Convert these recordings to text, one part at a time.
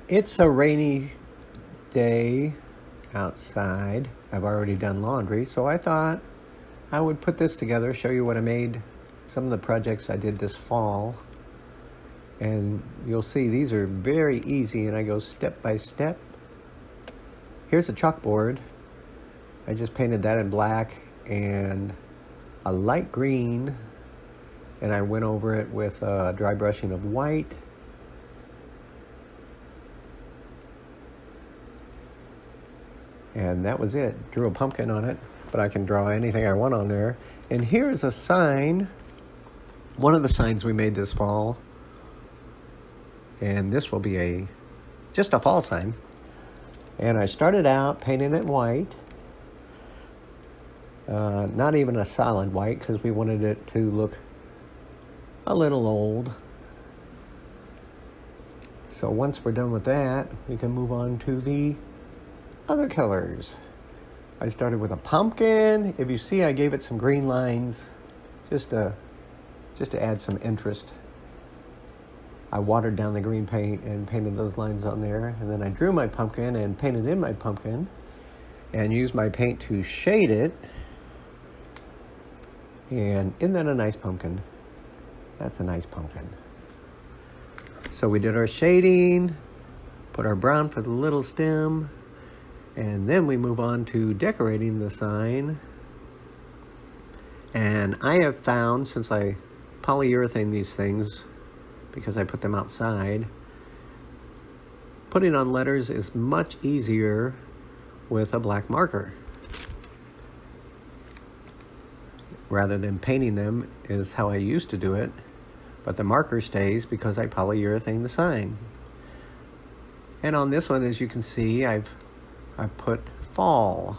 It's a rainy day outside. I've already done laundry, so I thought I would put this together, show you what I made, some of the projects I did this fall. And you'll see these are very easy, and I go step by step. Here's a chalkboard. I just painted that in black and a light green, and I went over it with dry brushing of white. And that was it. Drew a pumpkin on it, but I can draw anything I want on there. And here's a sign, one of the signs we made this fall. And this will be just a fall sign. And I started out painting it white. Not even a solid white, because we wanted it to look a little old. So once we're done with that, we can move on to the other colors. I started with a pumpkin. If you see, I gave it some green lines just to add some interest. I watered down the green paint and painted those lines on there, and then I drew my pumpkin and painted in my pumpkin and used my paint to shade it. And isn't that a nice pumpkin? That's a nice pumpkin. So we did our shading, put our brown for the little stem, and then we move on to decorating the sign. And I have found, since I polyurethane these things, because I put them outside, putting on letters is much easier with a black marker. Rather than painting them is how I used to do it, but the marker stays because I polyurethane the sign. And on this one, as you can see, I put fall.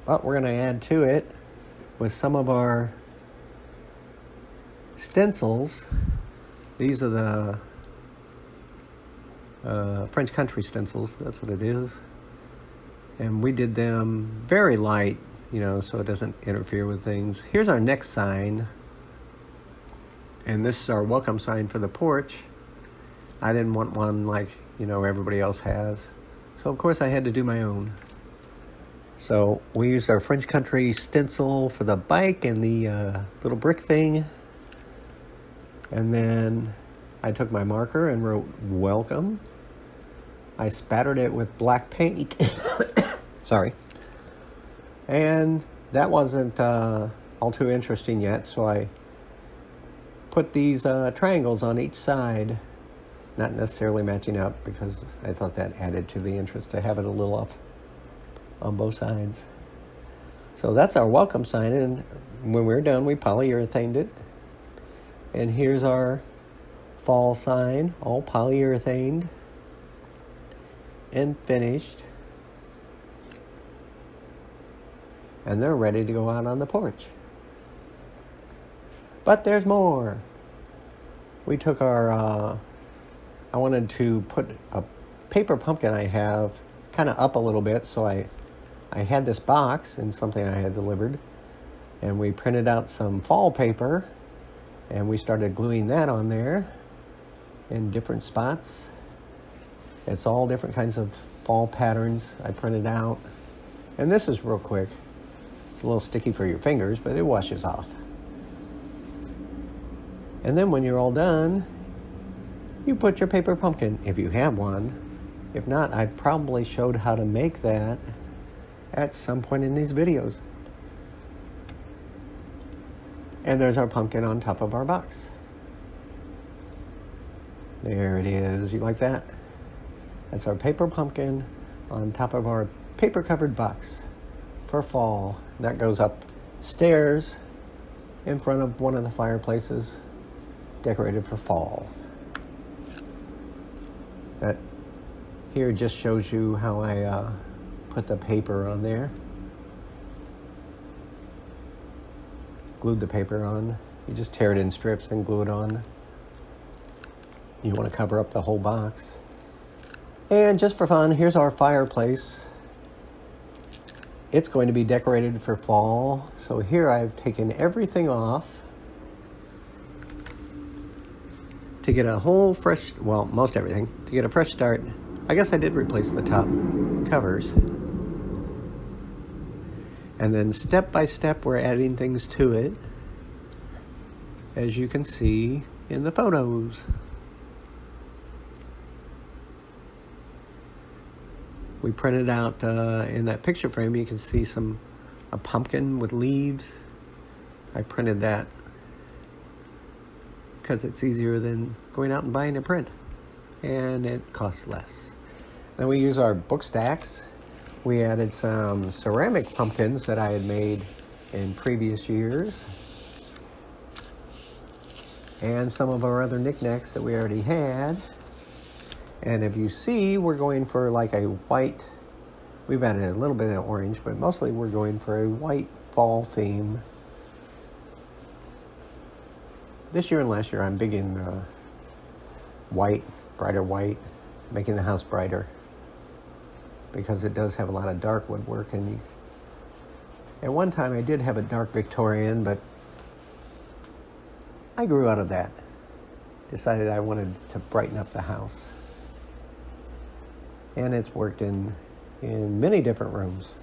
But we're going to add to it with some of our stencils. These are the French country stencils. That's what it is. And we did them very light, so it doesn't interfere with things. Here's our next sign. And this is our welcome sign for the porch. I didn't want one like, everybody else has. So, of course, I had to do my own. So we used our French country stencil for the bike and the little brick thing. And then I took my marker and wrote welcome. I spattered it with black paint. Sorry. And that wasn't all too interesting yet, so I put these triangles on each side. Not necessarily matching up, because I thought that added to the interest to have it a little off on both sides. So that's our welcome sign, and when we're done, we polyurethaned it. And here's our fall sign, all polyurethaned and finished. And they're ready to go out on the porch. But there's more. We took our I wanted to put a paper pumpkin I have kind of up a little bit, so I had this box and something I had delivered, and we printed out some fall paper, and we started gluing that on there in different spots. It's all different kinds of fall patterns I printed out, and this is real quick. It's a little sticky for your fingers, but it washes off. And then when you're all done, you put your paper pumpkin, if you have one. If not, I probably showed how to make that at some point in these videos. And there's our pumpkin on top of our box. There it is. You like that? That's our paper pumpkin on top of our paper-covered box for fall. That goes upstairs in front of one of the fireplaces, decorated for fall. That here just shows you how I put the paper on there. Glued the paper on. You just tear it in strips and glue it on. You want to cover up the whole box. And just for fun, here's our fireplace. It's going to be decorated for fall. So here I've taken everything off to get a whole fresh, well, most everything, to get a fresh start, I guess I did replace the top covers. And then step by step, we're adding things to it, as you can see in the photos. We printed out, in that picture frame, you can see a pumpkin with leaves. I printed that because it's easier than going out and buying a print, and it costs less. Then we use our book stacks. We added some ceramic pumpkins that I had made in previous years, and some of our other knickknacks that we already had. And if you see, we're going for like a white, we've added a little bit of orange, but mostly we're going for a white fall theme. This year and last year, I'm big in white, brighter white, making the house brighter, because it does have a lot of dark woodwork. And at one time I did have a dark Victorian, but I grew out of that. Decided I wanted to brighten up the house. And it's worked in many different rooms.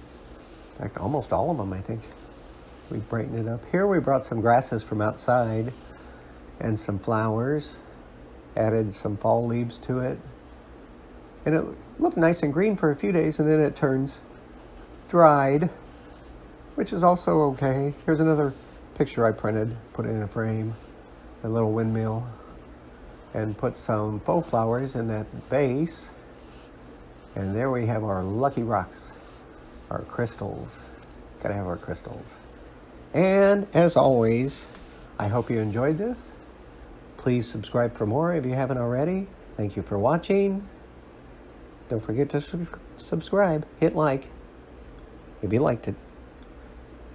In fact, almost all of them, I think. We brightened it up. Here we brought some grasses from outside and some flowers. Added some fall leaves to it. And it looked nice and green for a few days, and then it turns dried, which is also okay. Here's another picture I printed, put it in a frame, a little windmill, and put some faux flowers in that vase. And there we have our lucky rocks, our crystals. Gotta have our crystals. And as always, I hope you enjoyed this. Please subscribe for more if you haven't already. Thank you for watching. Don't forget to subscribe. Hit like if you liked it.